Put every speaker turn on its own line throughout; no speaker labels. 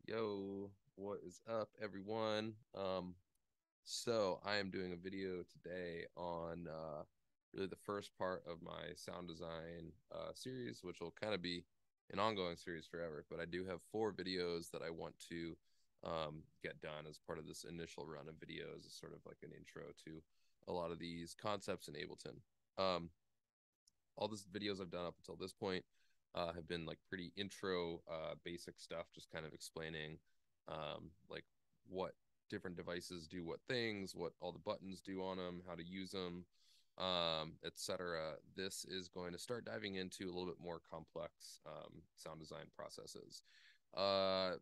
Yo, what is up, everyone? So I am doing a video today on really the first part of my sound design series, which will kind of be an ongoing series forever. But I do have 4 videos that I want to get done as part of this initial run of videos, as sort of like an intro to a lot of these concepts in Ableton. Um, all the videos I've done up until this point have been like pretty intro, basic stuff, just kind of explaining like what different devices do what things, what all the buttons do on them, how to use them, etc. This is going to start diving into a little bit more complex sound design processes. Uh,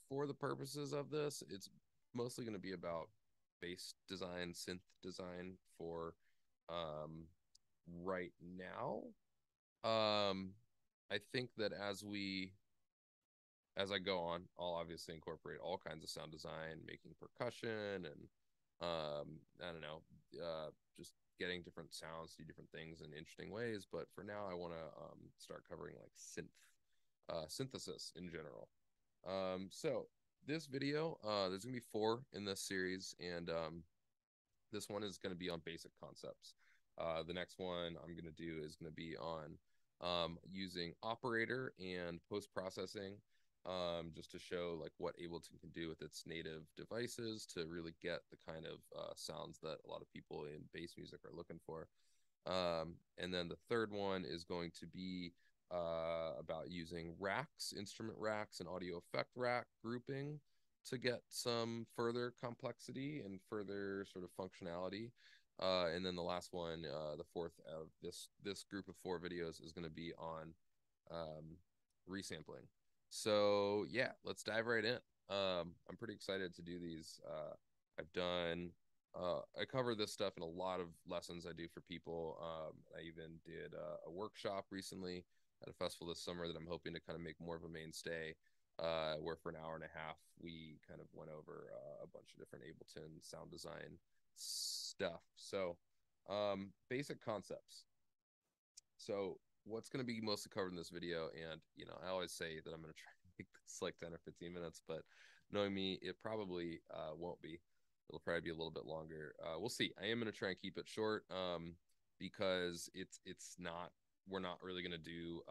for the purposes of this, it's mostly going to be about bass design, synth design for um, right now. Um, I think that as I go on, I'll obviously incorporate all kinds of sound design, making percussion and I don't know, just getting different sounds to do different things in interesting ways. But for now, I want to start covering like synthesis in general. So this video, there's gonna be 4 in this series, and this one is going to be on basic concepts. The next one I'm going to do is going to be on using operator and post processing, just to show like what Ableton can do with its native devices to really get the kind of sounds that a lot of people in bass music are looking for. And then the third one is going to be about using racks, instrument racks, and audio effect rack grouping to get some further complexity and further sort of functionality. And then the last one, the fourth of this group of 4 videos, is going to be on resampling. So yeah, let's dive right in. I'm pretty excited to do these. I've done I cover this stuff in a lot of lessons I do for people. I even did a workshop recently at a festival this summer that I'm hoping to kind of make more of a mainstay, where for an hour and a half we kind of went over a bunch of different Ableton sound design stuff. So, basic concepts. So, what's going to be mostly covered in this video, and I always say that I'm going to try to make this like 10 or 15 minutes, but knowing me, it probably won't be. It'll probably be a little bit longer. We'll see. I am going to try and keep it short, because it's not we're not really going to do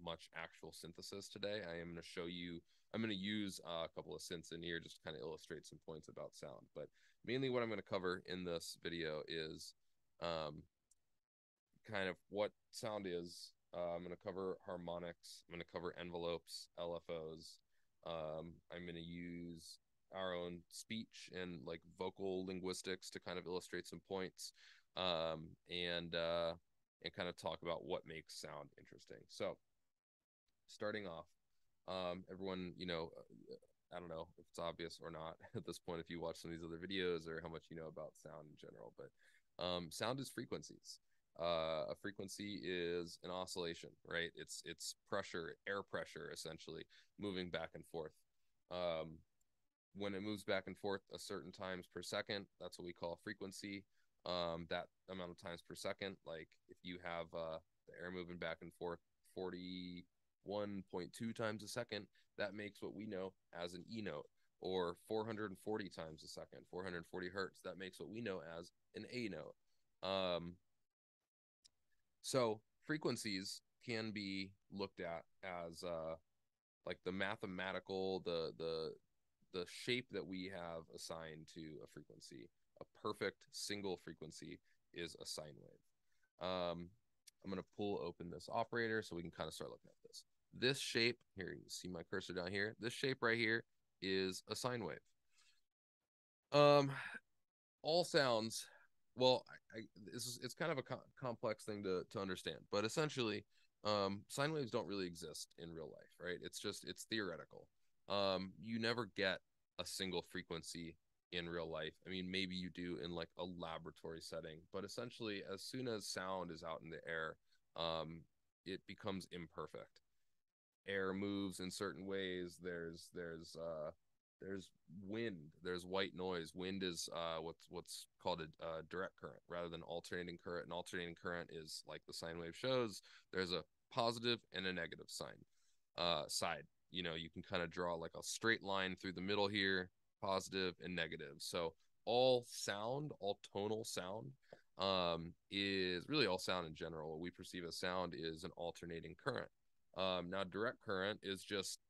much actual synthesis today. I am going to show you. I'm going to use a couple of synths in here just to kind of illustrate some points about sound. But mainly, what I'm going to cover in this video is um, kind of what sound is. I'm going to cover harmonics. I'm going to cover envelopes, LFOs. I'm going to use our own speech and like vocal linguistics to kind of illustrate some points, and kind of talk about what makes sound interesting. So, starting off, everyone, I don't know if it's obvious or not at this point if you watch some of these other videos or how much you know about sound in general, but sound is frequencies. A frequency is an oscillation, right? It's pressure, air pressure, essentially moving back and forth. Um, when it moves back and forth a certain times per second, that's what we call frequency. That amount of times per second, like if you have the air moving back and forth 41.2 times a second, that makes what we know as an E note, or 440 times a second, 440 hertz, that makes what we know as an A note. So frequencies can be looked at as like the mathematical, the shape that we have assigned to a frequency. A perfect single frequency is a sine wave. I'm going to pull open this operator so we can kind of start looking at this. This shape here, you can see my cursor down here. This shape right here is a sine wave. Um, all sounds, well, it's kind of a complex thing to understand, but essentially, sine waves don't really exist in real life, right? It's theoretical. You never get a single frequency in real life. I mean, maybe you do in like a laboratory setting, but essentially, as soon as sound is out in the air, um, it becomes imperfect. Air moves in certain ways. There's wind, there's white noise. Wind is what's called a direct current rather than alternating current. An alternating current is like the sine wave shows. There's a positive and a negative side. you know, you can kind of draw like a straight line through the middle here, positive and negative. So all sound, all tonal sound, is really all sound in general. What we perceive as sound is an alternating current. Now direct current is just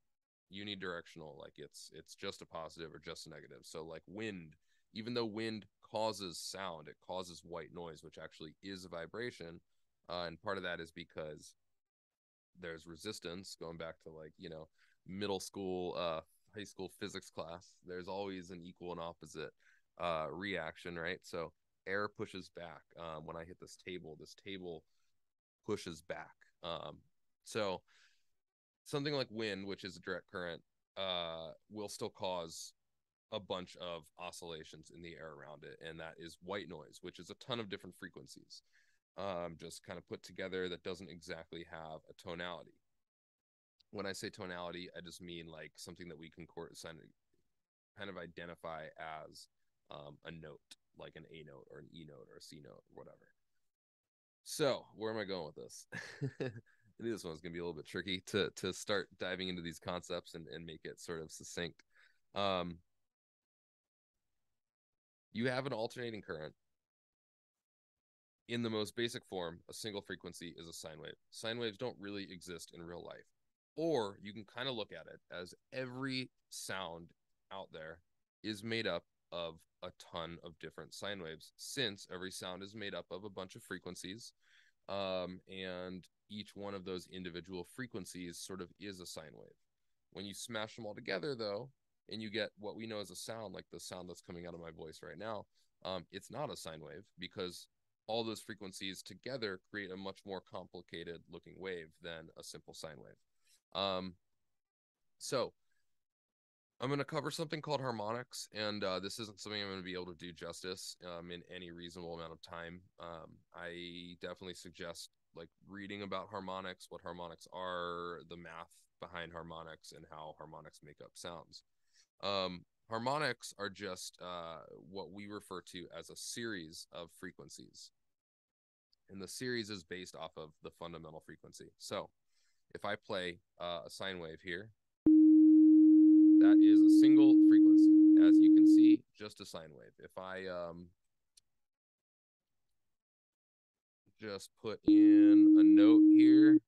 unidirectional, like it's just a positive or just a negative. So like wind, even though wind causes sound, it causes white noise, which actually is a vibration. And part of that is because there's resistance, going back to, like, you know, middle school, high school physics class. There's always an equal and opposite reaction, right? So air pushes back. When I hit this table pushes back. So something like wind, which is a direct current, will still cause a bunch of oscillations in the air around it, and that is white noise, which is a ton of different frequencies, just kind of put together, that doesn't exactly have a tonality. When I say tonality, I just mean like something that we can kind of identify as a note, like an A note or an E note or a C note or whatever. So where am I going with this? I knew this one was going to be a little bit tricky to start diving into these concepts and make it sort of succinct. You have an alternating current. In the most basic form, a single frequency is a sine wave. Sine waves don't really exist in real life. Or you can kind of look at it as every sound out there is made up of a ton of different sine waves, since every sound is made up of a bunch of frequencies. And each one of those individual frequencies sort of is a sine wave. When you smash them all together, though, and you get what we know as a sound, like the sound that's coming out of my voice right now, it's not a sine wave, because all those frequencies together create a much more complicated looking wave than a simple sine wave. So I'm going to cover something called harmonics, and this isn't something I'm going to be able to do justice in any reasonable amount of time. I definitely suggest like reading about harmonics, what harmonics are, the math behind harmonics, and how harmonics make up sounds. Harmonics are just what we refer to as a series of frequencies. And the series is based off of the fundamental frequency. So if I play a sine wave here, that is a single frequency. As you can see, just a sine wave. If I just put in a note here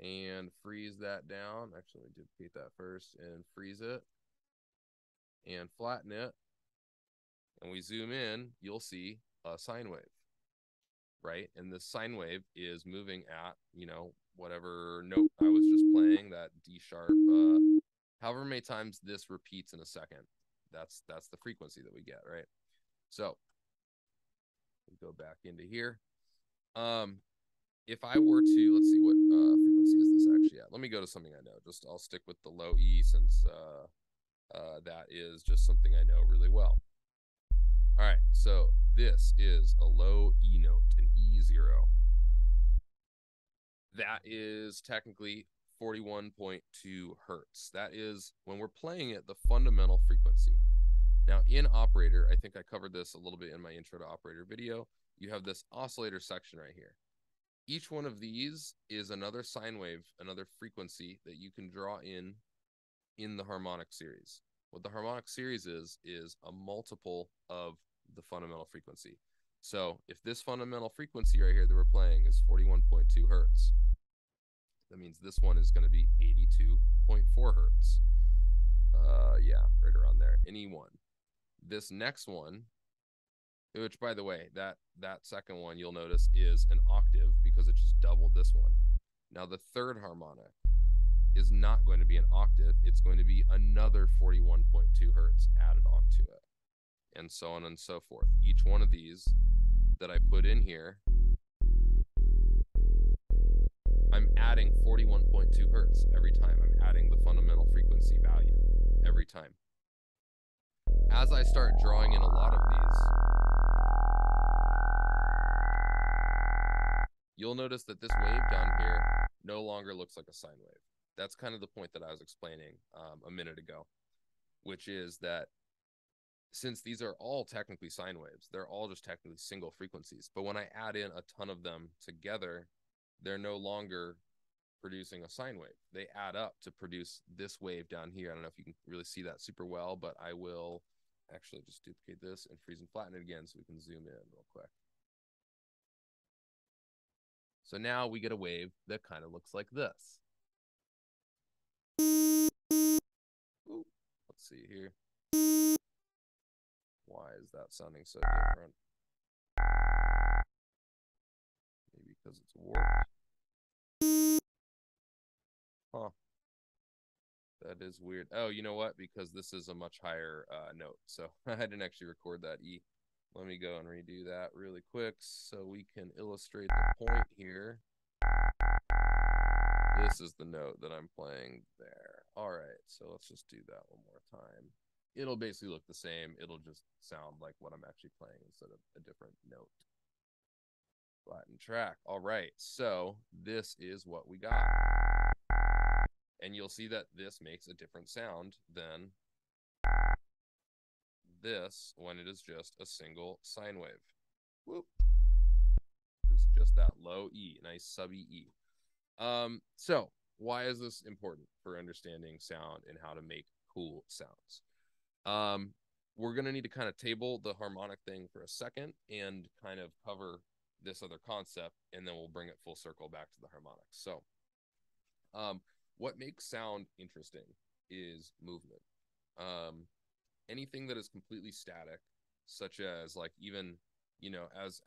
and freeze that down, actually, let me duplicate that first and freeze it and flatten it, and we zoom in, you'll see a sine wave, right? And this sine wave is moving at, you know, whatever note I was just playing, that D sharp, however many times this repeats in a second, that's the frequency that we get, right? So we go back into here. If I were to, let's see, what frequency is this actually at? Let me go to something I know. Just I'll stick with the low E, since that is just something I know really well. All right, so this is a low E note, an E0. That is technically 41.2 hertz. That is, when we're playing it, the fundamental frequency. Now in operator, I think I covered this a little bit in my intro to operator video, you have this oscillator section right here. Each one of these is another sine wave, another frequency that you can draw in the harmonic series. What the harmonic series is a multiple of the fundamental frequency. So if this fundamental frequency right here that we're playing is 41.2 hertz, that means this one is going to be 82.4 hertz. Yeah, right around there. Any one. This next one, which, by the way, that second one you'll notice is an octave because it just doubled this one. Now the third harmonic is not going to be an octave. It's going to be another 41.2 hertz added onto it, and so on and so forth. Each one of these that I put in here, I'm adding 41.2 hertz every time. I'm adding the fundamental frequency value every time. As I start drawing in a lot of these, you'll notice that this wave down here no longer looks like a sine wave. That's kind of the point that I was explaining a minute ago, which is that since these are all technically sine waves, they're all just technically single frequencies. But when I add in a ton of them together, they're no longer producing a sine wave. They add up to produce this wave down here. I don't know if you can really see that super well, but I will actually just duplicate this and freeze and flatten it again so we can zoom in real quick. So now we get a wave that kind of looks like this. Ooh, let's see here. Why is that sounding so different? Maybe because it's warped. Huh. That is weird. Oh, you know what? Because this is a much higher note. So I didn't actually record that E. Let me go and redo that really quick so we can illustrate the point here. This is the note that I'm playing there. All right, so let's just do that one more time. It'll basically look the same. It'll just sound like what I'm actually playing instead of a different note. Flatten track. All right, so this is what we got. And you'll see that this makes a different sound than this when it is just a single sine wave. Whoop. It's just that low E, nice subby E. So why is this important for understanding sound and how to make cool sounds? We're going to need to kind of table the harmonic thing for a second and kind of cover this other concept, and then we'll bring it full circle back to the harmonics. So, what makes sound interesting is movement. Anything that is completely static, such as like even, you know, as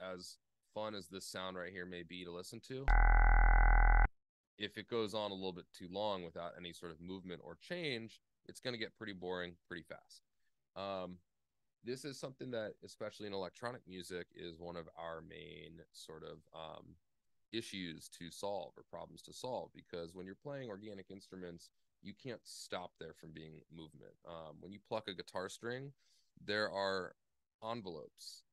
fun as this sound right here may be to listen to, if it goes on a little bit too long without any sort of movement or change, it's going to get pretty boring pretty fast. This is something that, especially in electronic music, is one of our main sort of issues to solve or problems to solve, because when you're playing organic instruments, you can't stop there from being movement. When you pluck a guitar string, there are envelopes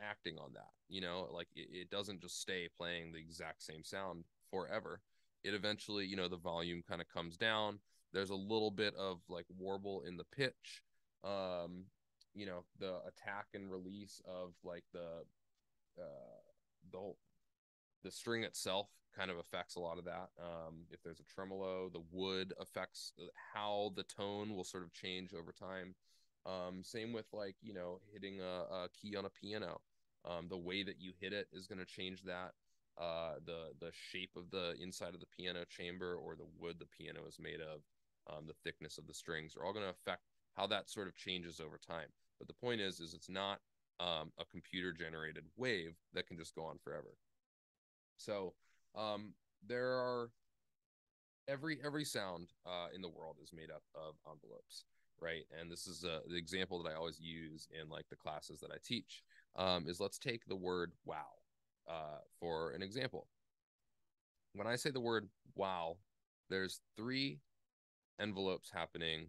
acting on that. You know, like it doesn't just stay playing the exact same sound forever. It eventually, you know, the volume kind of comes down. There's a little bit of like warble in the pitch. You know, the attack and release of like the string itself kind of affects a lot of that. If there's a tremolo, the wood affects how the tone will sort of change over time. Same with like, you know, hitting a key on a piano. The way that you hit it is going to change that. The shape of the inside of the piano chamber or the wood the piano is made of, the thickness of the strings are all going to affect how that sort of changes over time. But the point is it's not a computer generated wave that can just go on forever. So there are every sound in the world is made up of envelopes, right? And this is the example that I always use in like the classes that I teach, is let's take the word wow for an example. When I say the word wow, there's three envelopes happening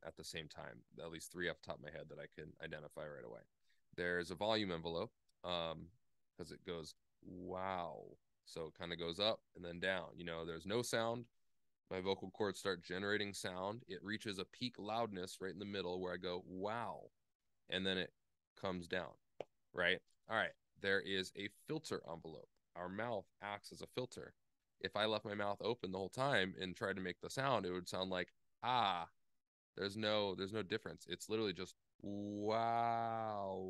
at the same time, at least three off the top of my head that I can identify right away. There's a volume envelope because it goes wow. So it kind of goes up and then down. You know, there's no sound. My vocal cords start generating sound. It reaches a peak loudness right in the middle where I go wow. And then it comes down, right? All right. There is a filter envelope. Our mouth acts as a filter. If I left my mouth open the whole time and tried to make the sound, it would sound like ah. There's no difference. It's literally just wow,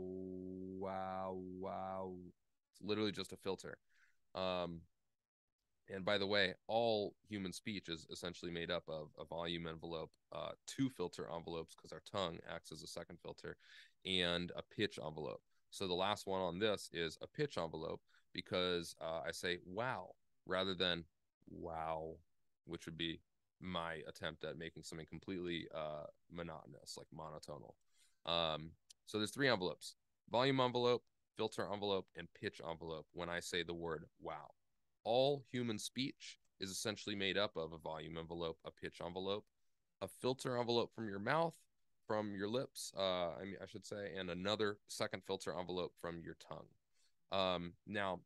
wow, wow. It's literally just a filter. And by the way, all human speech is essentially made up of a volume envelope, two filter envelopes because our tongue acts as a second filter, and a pitch envelope. So the last one on this is a pitch envelope because I say wow rather than wow, which would be my attempt at making something completely monotonous, like monotonal. So there's three envelopes: volume envelope, filter envelope, and pitch envelope when I say the word wow. All human speech is essentially made up of a volume envelope, a pitch envelope, a filter envelope from your mouth, from your lips, I should say, and another second filter envelope from your tongue. Now,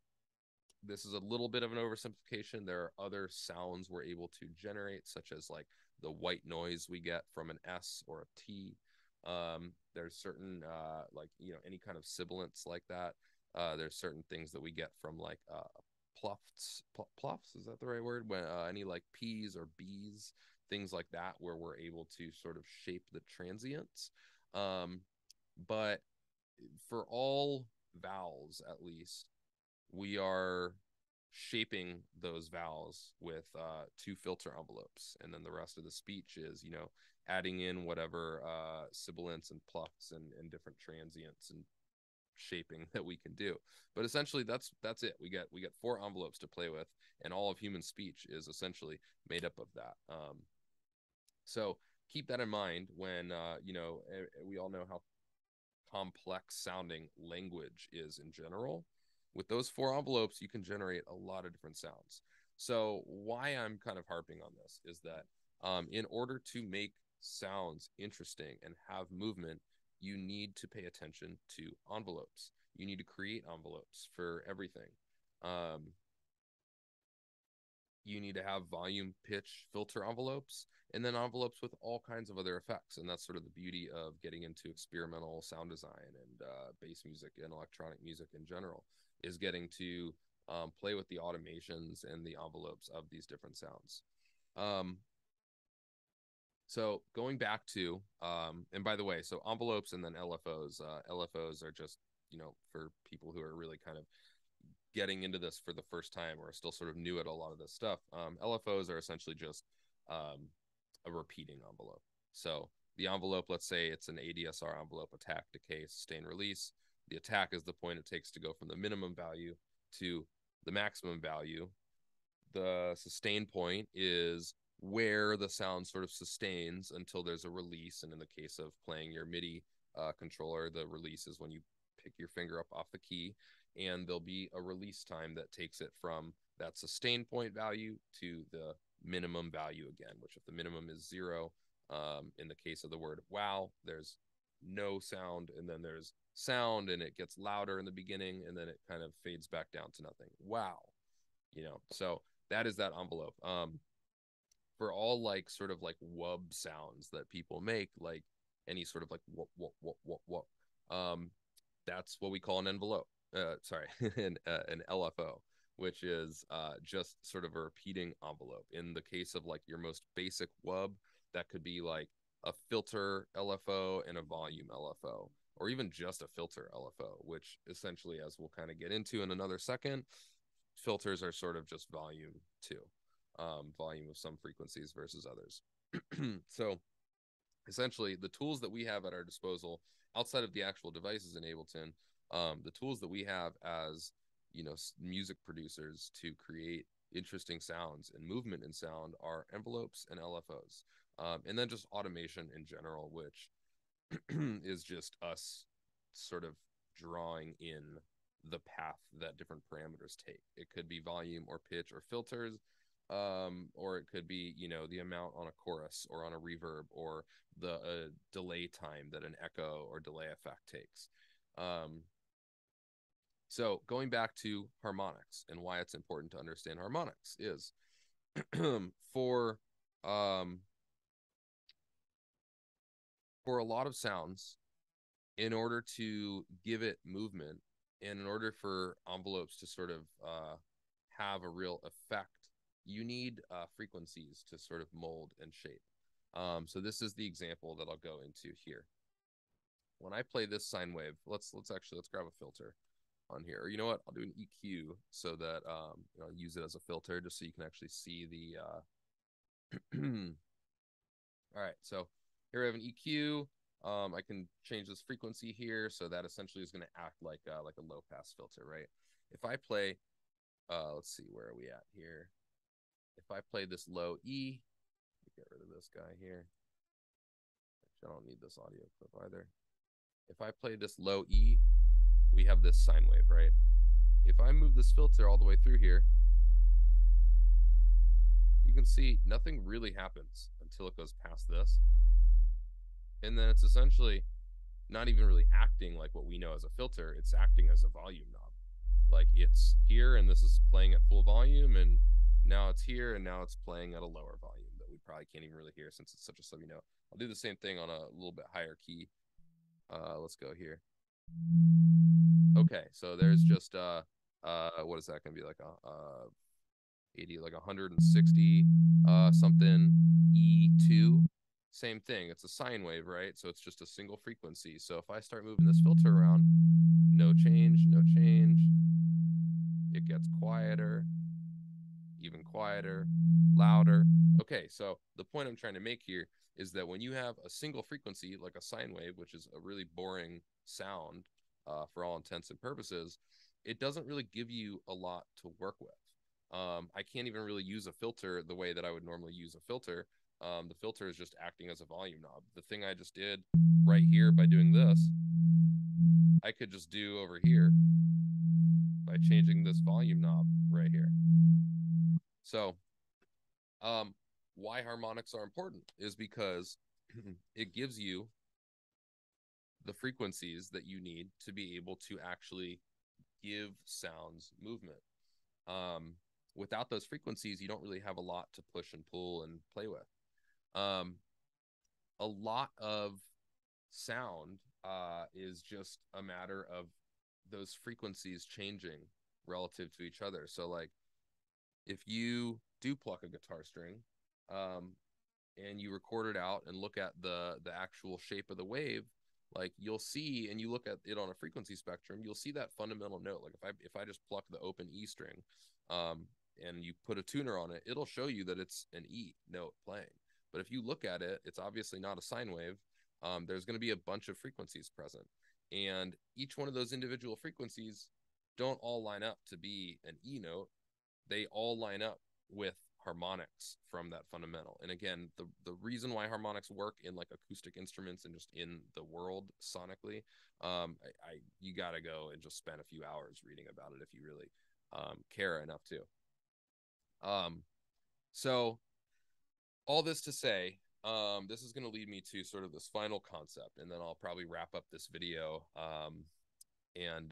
this is a little bit of an oversimplification. There are other sounds we're able to generate, such as like the white noise we get from an S or a T. There's certain, like, you know, any kind of sibilance like that. There's certain things that we get from like pluffs, is that the right word? When any like P's or B's, things like that, where we're able to sort of shape the transients. But for all vowels, at least, we are shaping those vowels with two filter envelopes, and then the rest of the speech is, you know, adding in whatever sibilants and pluffs and different transients and shaping that we can do. But essentially that's it. We get four envelopes to play with, and all of human speech is essentially made up of that. So keep that in mind when you know, we all know how complex sounding language is in general. With those four envelopes, you can generate a lot of different sounds. So why I'm kind of harping on this is that in order to make sounds interesting and have movement, you need to pay attention to envelopes. You need to create envelopes for everything. Um, you need to have volume, pitch, filter envelopes, and then envelopes with all kinds of other effects. And that's sort of the beauty of getting into experimental sound design and bass music and electronic music in general, is getting to play with the automations and the envelopes of these different sounds. So going back to, and by the way, so envelopes and then LFOs. LFOs are just, you know, for people who are really kind of getting into this for the first time or are still sort of new at a lot of this stuff. LFOs are essentially just a repeating envelope. So the envelope, let's say it's an ADSR envelope: attack, decay, sustain, release. The attack is the point it takes to go from the minimum value to the maximum value. The sustain point is where the sound sort of sustains until there's a release. And in the case of playing your MIDI controller, the release is when you pick your finger up off the key, and there'll be a release time that takes it from that sustain point value to the minimum value again, which if the minimum is 0, in the case of the word wow, there's no sound, and then there's sound, and it gets louder in the beginning, and then it kind of fades back down to nothing. Wow. You know, so that is that envelope. For all like sort of like wub sounds that people make, like any sort of like what, that's what we call an envelope. Sorry, an LFO, which is just sort of a repeating envelope. In the case of like your most basic wub, that could be like a filter LFO and a volume LFO, or even just a filter LFO, which essentially, as we'll kind of get into in another second, filters are sort of just volume too, volume of some frequencies versus others. So essentially, the tools that we have at our disposal outside of the actual devices in Ableton, the tools that we have as, you know, music producers to create interesting sounds and movement in sound are envelopes and LFOs, and then just automation in general, which is just us sort of drawing in the path that different parameters take. It could be volume or pitch or filters, or it could be, you know, the amount on a chorus or on a reverb, or the delay time that an echo or delay effect takes. So going back to harmonics and why it's important to understand harmonics is for a lot of sounds, in order to give it movement and in order for envelopes to sort of have a real effect, you need frequencies to sort of mold and shape. So this is the example that I'll go into here. When I play this sine wave, let's grab a filter on here. Or you know what? I'll do an EQ so that you know, I'll use it as a filter just so you can actually see the all right, so here we have an EQ. I can change this frequency here, so that essentially is going to act like a low pass filter, right? If I play, let's see, where are we at here? If I play this low E, get rid of this guy here. Actually, I don't need this audio clip either. If I play this low E, we have this sine wave, right? If I move this filter all the way through here, you can see nothing really happens until it goes past this. And then it's essentially not even really acting like what we know as a filter. It's acting as a volume knob. Like it's here and this is playing at full volume, and now it's here and now it's playing at a lower volume that we probably can't even really hear since it's such a sub, you know. I'll do the same thing on a little bit higher key. Let's go here. Okay, so there's just a what is that going to be, like a 80, like 160 something E2. Same thing, it's a sine wave, right? So it's just a single frequency. So if I start moving this filter around, no change, no change, it gets quieter, even quieter, louder. Okay, so the point I'm trying to make here is that when you have a single frequency, like a sine wave, which is a really boring sound for all intents and purposes, it doesn't really give you a lot to work with. I can't even really use a filter the way that I would normally use a filter. The filter is just acting as a volume knob. The thing I just did right here by doing this, I could just do over here by changing this volume knob right here. So why harmonics are important is because it gives you the frequencies that you need to be able to actually give sounds movement. Without those frequencies, you don't really have a lot to push and pull and play with. A lot of sound is just a matter of those frequencies changing relative to each other. So like if you do pluck a guitar string and you record it out and look at the actual shape of the wave, like you'll see, and you look at it on a frequency spectrum, you'll see that fundamental note. Like if I just pluck the open E string and you put a tuner on it, it'll show you that it's an E note playing. But if you look at it, it's obviously not a sine wave. There's going to be a bunch of frequencies present, and each one of those individual frequencies don't all line up to be an E note. They all line up with harmonics from that fundamental. And again, the reason why harmonics work in like acoustic instruments and just in the world sonically, you got to go and just spend a few hours reading about it if you really care enough to. So all this to say, this is going to lead me to sort of this final concept, and then I'll probably wrap up this video and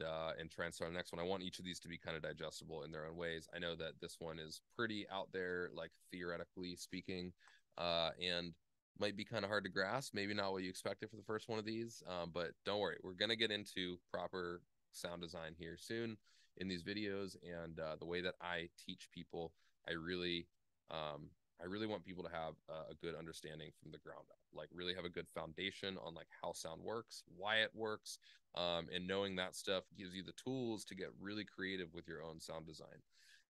try and start the next one. I want each of these to be kind of digestible in their own ways. I know that this one is pretty out there, like theoretically speaking, and might be kind of hard to grasp. Maybe not what you expected for the first one of these, but don't worry. We're going to get into proper sound design here soon in these videos, and the way that I teach people, I really want people to have a good understanding from the ground up, like really have a good foundation on like how sound works, why it works, and knowing that stuff gives you the tools to get really creative with your own sound design.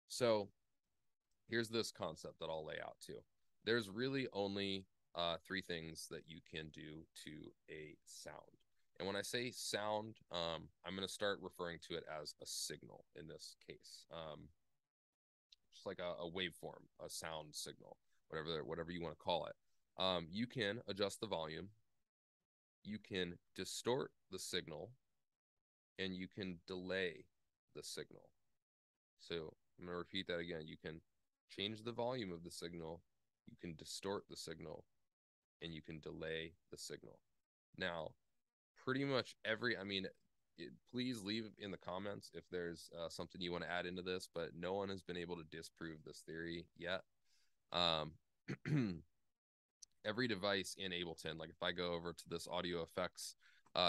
So here's this concept that I'll lay out too. There's really only three things that you can do to a sound. And when I say sound, I'm going to start referring to it as a signal in this case. Just like a waveform, a sound signal, whatever you want to call it. You can adjust the volume, you can distort the signal, and you can delay the signal. So I'm going to repeat that again. You can change the volume of the signal, you can distort the signal, and you can delay the signal. Now, pretty much please leave in the comments if there's something you want to add into this, but no one has been able to disprove this theory yet. Every device in Ableton, like if I go over to this audio effects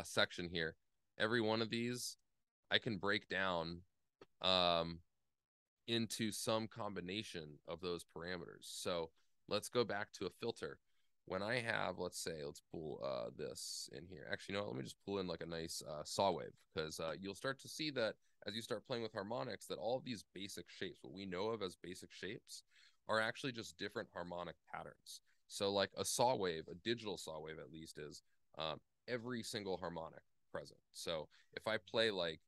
section here, every one of these I can break down into some combination of those parameters. So let's go back to a filter. When I have, let's pull this in here. Actually, no, let me just pull in like a nice saw wave, because you'll start to see that as you start playing with harmonics, that all of these basic shapes, what we know of as basic shapes, are actually just different harmonic patterns. So like a saw wave, a digital saw wave at least, is every single harmonic present. So if I play like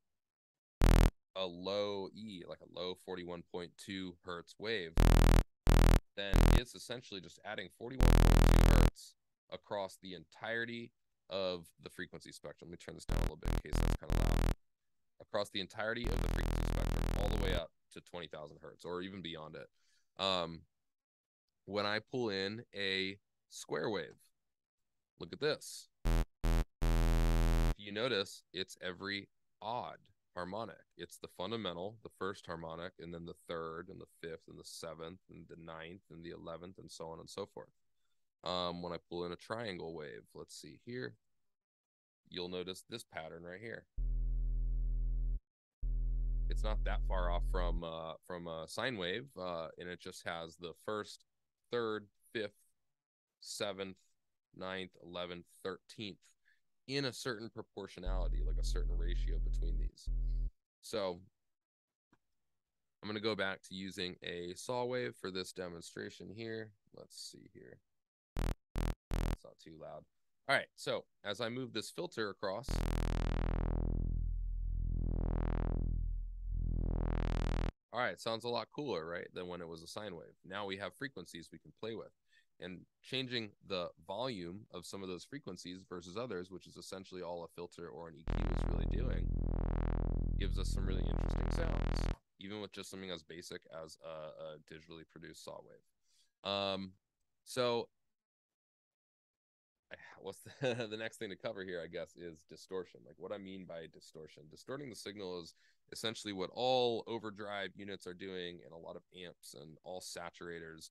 a low E, like a low 41.2 hertz wave, then it's essentially just adding 41.2 hertz across the entirety of the frequency spectrum. Let me turn this down a little bit in case that's kind of loud. Across the entirety of the frequency spectrum, all the way up to 20,000 hertz or even beyond it. When I pull in a square wave, look at this. If you notice, it's every odd harmonic. It's the fundamental, the first harmonic, and then the third, and the fifth, and the seventh, and the ninth, and the 11th, and so on and so forth. When I pull in a triangle wave, let's see here, you'll notice this pattern right here. it's not that far off from a sine wave, and it just has the first, third, fifth, seventh, ninth, 11th, 13th in a certain proportionality, like a certain ratio between these. So I'm going to go back to using a saw wave for this demonstration here. Let's see here. It's not too loud. All right, so as I move this filter across, all right, sounds a lot cooler, right, than when it was a sine wave. Now we have frequencies we can play with. And changing the volume of some of those frequencies versus others, which is essentially all a filter or an EQ is really doing, gives us some really interesting sounds, even with just something as basic as a digitally produced saw wave. So what's the next thing to cover here, I guess, is distortion. Like, what I mean by distortion. Distorting the signal is essentially what all overdrive units are doing, and a lot of amps and all saturators.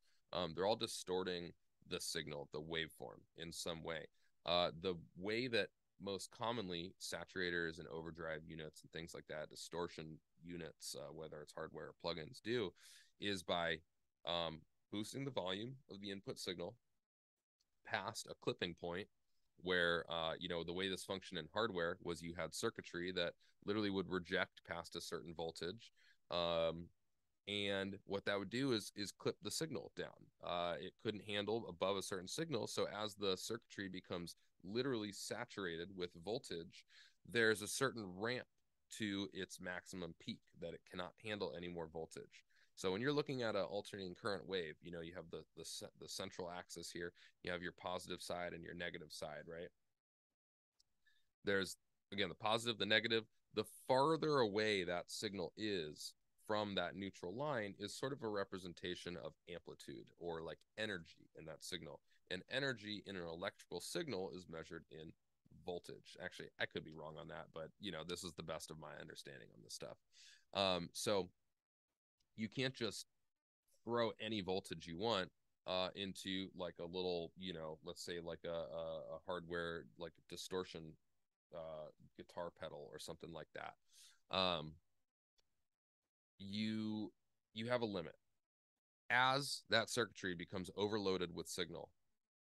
They're all distorting the signal, the waveform, in some way. The way that most commonly saturators and overdrive units and things like that, distortion units, whether it's hardware or plugins, do is by boosting the volume of the input signal past a clipping point where, the way this functioned in hardware was you had circuitry that literally would reject past a certain voltage. And what that would do is clip the signal down. It couldn't handle above a certain signal. So as the circuitry becomes literally saturated with voltage, there's a certain ramp to its maximum peak that it cannot handle any more voltage. So when you're looking at an alternating current wave, you have the central axis here. You have your positive side and your negative side, right? There's, again, the positive, the negative. The farther away that signal is from that neutral line is sort of a representation of amplitude or like energy in that signal. And energy in an electrical signal is measured in voltage. Actually, I could be wrong on that, but this is the best of my understanding on this stuff. So you can't just throw any voltage you want into like a little, let's say like a hardware, like a distortion guitar pedal or something like that. You have a limit. As that circuitry becomes overloaded with signal,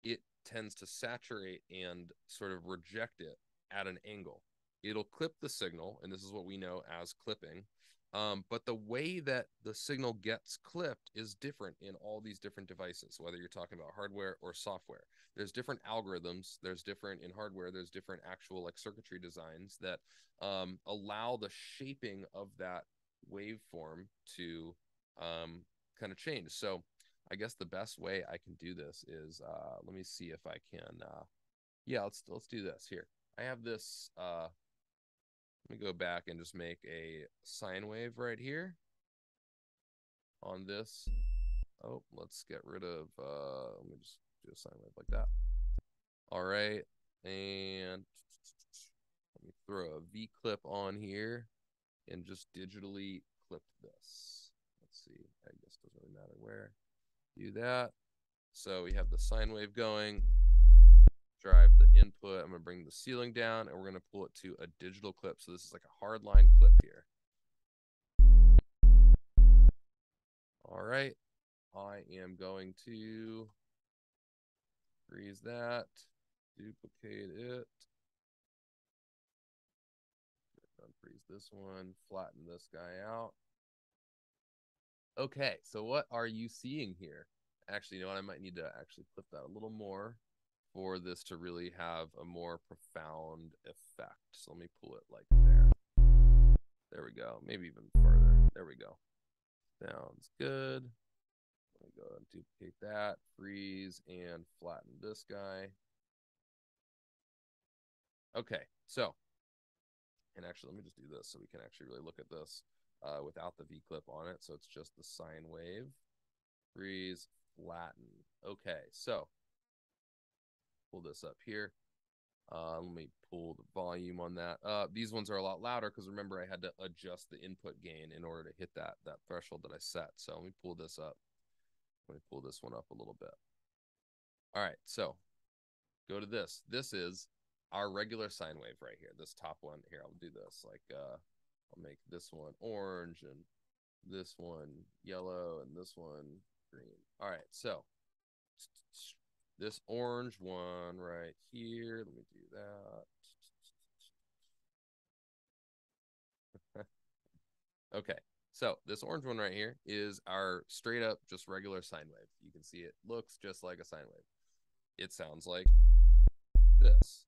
it tends to saturate and sort of reject it at an angle. It'll clip the signal, and this is what we know as clipping. But the way that the signal gets clipped is different in all these different devices, whether you're talking about hardware or software. There's different algorithms. There's different in hardware. There's different actual like circuitry designs that allow the shaping of that waveform to kind of change. So I guess the best way I can do this is let me see if I can. Yeah, let's do this here. I have this. Let me go back and just make a sine wave right here on this. Oh, let's get rid of, let me just do a sine wave like that. All right. And let me throw a V clip on here and just digitally clip this. Let's see. I guess it doesn't really matter where. Do that. So we have the sine wave going. Drive the input. I'm going to bring the ceiling down, and we're going to pull it to a digital clip. So this is like a hard line clip here. All right. I am going to freeze that, duplicate it, unfreeze this one, flatten this guy out. Okay, so what are you seeing here? Actually, you know what? I might need to actually clip that a little more for this to really have a more profound effect. So let me pull it like there. There we go. Maybe even further. There we go. Sounds good. Let me go and duplicate that, freeze, and flatten this guy. Okay, so, and actually, let me just do this so we can actually really look at this without the V-clip on it. So it's just the sine wave, freeze, flatten. Okay, so pull this up here. Let me pull the volume on that. These ones are a lot louder because remember I had to adjust the input gain in order to hit that threshold that I set. So let me pull this up. Let me pull this one up a little bit. All right, so go to this. This is our regular sine wave right here. This top one here. I'll do this like I'll make this one orange and this one yellow and this one green. All right, so this orange one right here, let me do that. Okay, so this orange one right here is our straight up just regular sine wave. You can see it looks just like a sine wave. It sounds like this.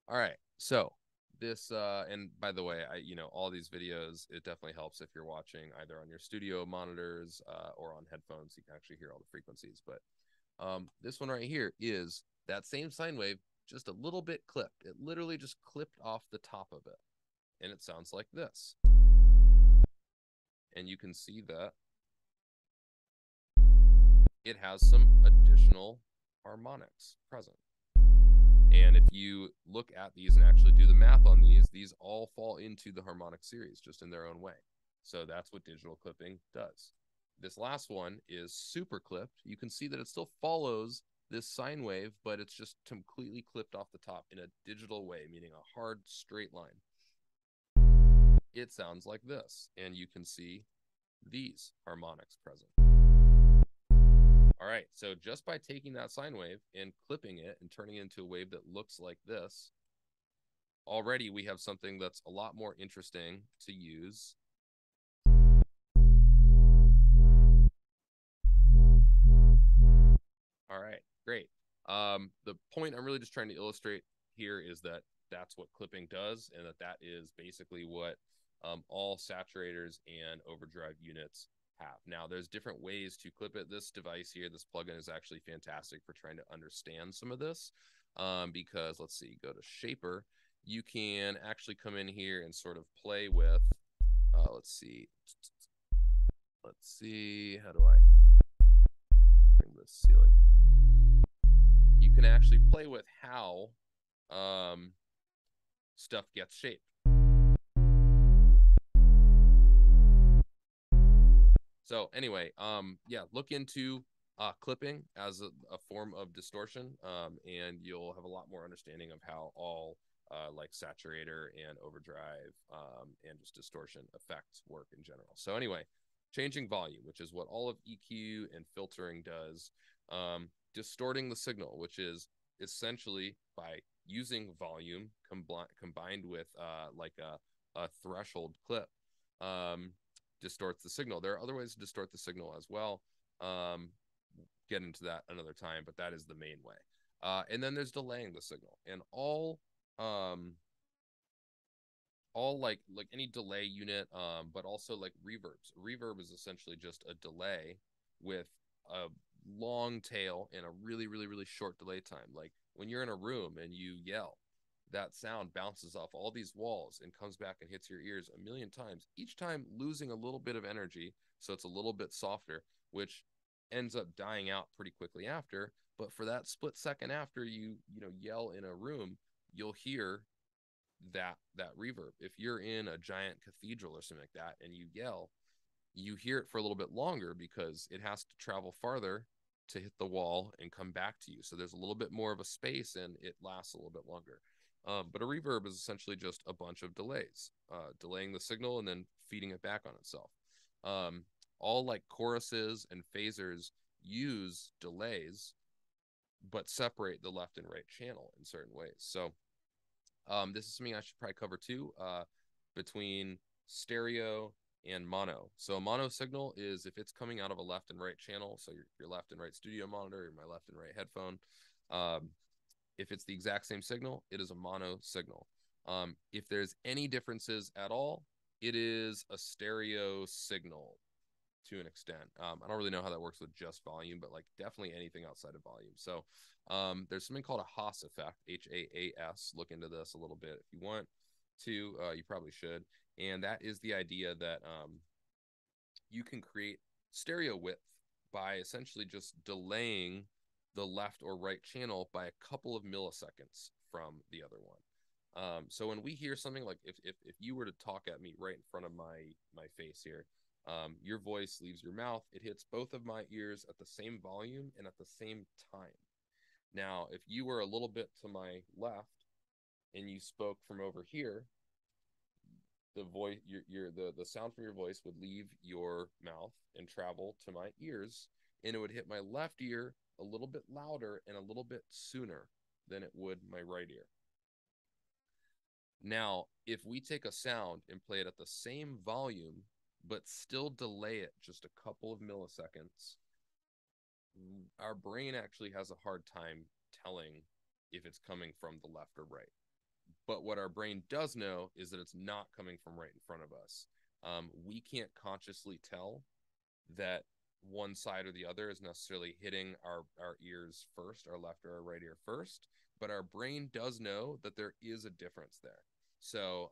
All right, so this and by the way, all these videos, it definitely helps if you're watching either on your studio monitors or on headphones. You can actually hear all the frequencies. But this one right here is that same sine wave, just a little bit clipped. It literally just clipped off the top of it, and it sounds like this. And you can see that it has some additional harmonics present. And if you look at these and actually do the math on these all fall into the harmonic series just in their own way. So that's what digital clipping does. This last one is super clipped. You can see that it still follows this sine wave, but it's just completely clipped off the top in a digital way, meaning a hard straight line. It sounds like this, and you can see these harmonics present. All right, so just by taking that sine wave and clipping it and turning it into a wave that looks like this, already we have something that's a lot more interesting to use. All right, great. The point I'm really just trying to illustrate here is that that's what clipping does, and that is basically what all saturators and overdrive units have. Now, there's different ways to clip it. This device here, this plugin is actually fantastic for trying to understand some of this because, let's see, go to Shaper. You can actually come in here and sort of play with, let's see, how do I bring this ceiling? You can actually play with how stuff gets shaped. So anyway, yeah, look into clipping as a form of distortion, and you'll have a lot more understanding of how all like saturator and overdrive and just distortion effects work in general. So anyway, changing volume, which is what all of EQ and filtering does, distorting the signal, which is essentially by using volume combined with like a threshold clip. Distorts the signal. There are other ways to distort the signal as well. Get into that another time, but that is the main way. And then there's delaying the signal, and all like any delay unit, but also like reverbs. Reverb is essentially just a delay with a long tail and a really, really, really short delay time. Like when you're in a room and you yell, that sound bounces off all these walls and comes back and hits your ears a million times, each time losing a little bit of energy, so it's a little bit softer, which ends up dying out pretty quickly after. But for that split second after you yell in a room, you'll hear that reverb. If you're in a giant cathedral or something like that and you yell, you hear it for a little bit longer because it has to travel farther to hit the wall and come back to you. So there's a little bit more of a space and it lasts a little bit longer. But a reverb is essentially just a bunch of delays, delaying the signal and then feeding it back on itself. All like choruses and phasers use delays, but separate the left and right channel in certain ways. So this is something I should probably cover too, between stereo and mono. So a mono signal is if it's coming out of a left and right channel, so your left and right studio monitor, or my left and right headphone, if it's the exact same signal, it is a mono signal. If there's any differences at all, it is a stereo signal to an extent. I don't really know how that works with just volume, but like definitely anything outside of volume. So there's something called a Haas effect, Haas. Look into this a little bit if you want to. You probably should. And that is the idea that you can create stereo width by essentially just delaying the left or right channel by a couple of milliseconds from the other one. So when we hear something like if you were to talk at me right in front of my face here, your voice leaves your mouth, it hits both of my ears at the same volume and at the same time. Now, if you were a little bit to my left and you spoke from over here, the sound from your voice would leave your mouth and travel to my ears, and it would hit my left ear a little bit louder and a little bit sooner than it would my right ear. Now, if we take a sound and play it at the same volume, but still delay it just a couple of milliseconds, our brain actually has a hard time telling if it's coming from the left or right. But what our brain does know is that it's not coming from right in front of us. We can't consciously tell that one side or the other is necessarily hitting our ears first, our left or our right ear first, but our brain does know that there is a difference there. So,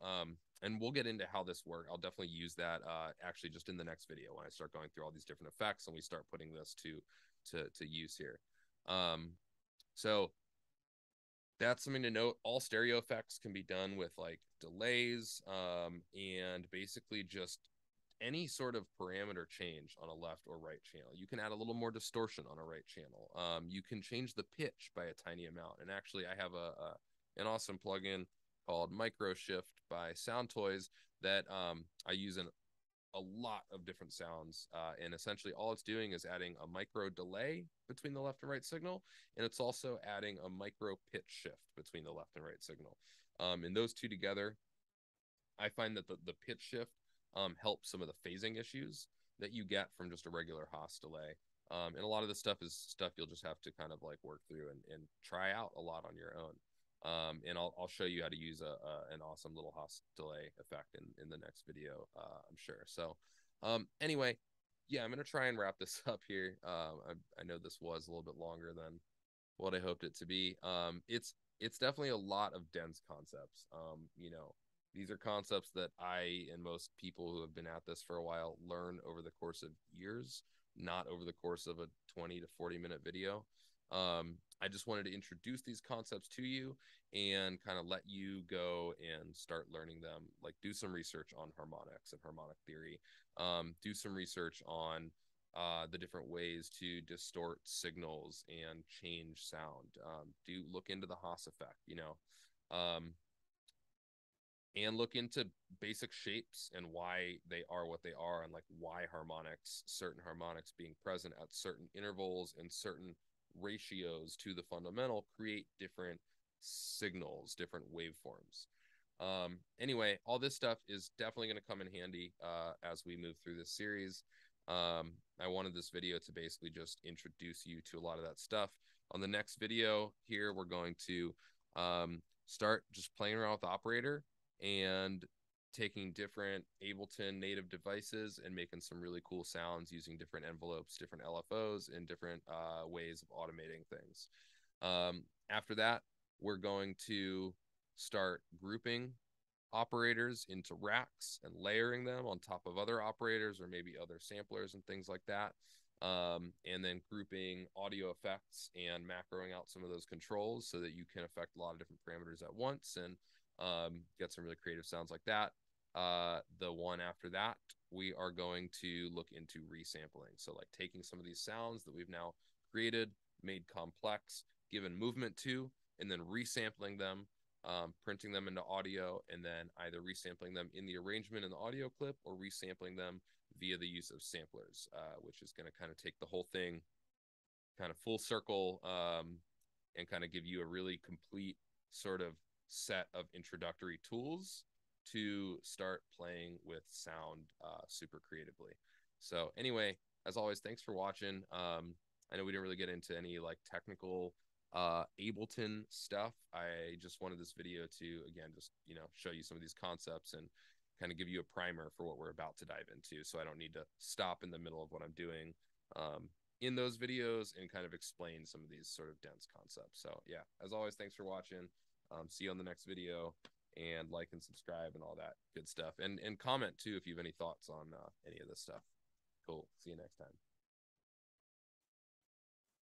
and we'll get into how this works. I'll definitely use that actually just in the next video when I start going through all these different effects and we start putting this to use here. So that's something to note. All stereo effects can be done with like delays and basically just any sort of parameter change on a left or right channel. You can add a little more distortion on a right channel. You can change the pitch by a tiny amount. And actually, I have an awesome plugin called Micro Shift by Sound Toys that I use in a lot of different sounds. And essentially all it's doing is adding a micro delay between the left and right signal. And it's also adding a micro pitch shift between the left and right signal. And those two together, I find that the pitch shift helps some of the phasing issues that you get from just a regular Haas delay. And a lot of this stuff is stuff you'll just have to kind of like work through and try out a lot on your own. And I'll show you how to use an awesome little Haas delay effect in the next video, I'm sure. So anyway, yeah, I'm going to try and wrap this up here. I know this was a little bit longer than what I hoped it to be. It's definitely a lot of dense concepts. You know, these are concepts that I and most people who have been at this for a while learn over the course of years, not over the course of a 20 to 40-minute video. I just wanted to introduce these concepts to you and kind of let you go and start learning them. Like do some research on harmonics and harmonic theory. Do some research on the different ways to distort signals and change sound. Do look into the Haas effect, you know, and look into basic shapes and why they are what they are, and like why harmonics, certain harmonics being present at certain intervals and certain ratios to the fundamental create different signals, different waveforms. Anyway, all this stuff is definitely going to come in handy as we move through this series. I wanted this video to basically just introduce you to a lot of that stuff. On the next video here, we're going to start just playing around with the operator and taking different Ableton native devices and making some really cool sounds using different envelopes, different LFOs, and different ways of automating things. After that, we're going to start grouping operators into racks and layering them on top of other operators or maybe other samplers and things like that. And then grouping audio effects and macroing out some of those controls so that you can affect a lot of different parameters at once and get some really creative sounds like that. The one after that, we are going to look into resampling. So like taking some of these sounds that we've now created, made complex, given movement to, and then resampling them, printing them into audio, and then either resampling them in the arrangement in the audio clip or resampling them via the use of samplers, which is going to kind of take the whole thing kind of full circle and kind of give you a really complete sort of set of introductory tools to start playing with sound super creatively. So anyway, as always, thanks for watching. I know we didn't really get into any like technical Ableton stuff. I just wanted this video to, again, just, you know, show you some of these concepts and kind of give you a primer for what we're about to dive into. So I don't need to stop in the middle of what I'm doing in those videos and kind of explain some of these sort of dense concepts. So yeah, as always, thanks for watching. See you on the next video, and like and subscribe and all that good stuff. And comment too if you have any thoughts on any of this stuff. Cool. See you next time.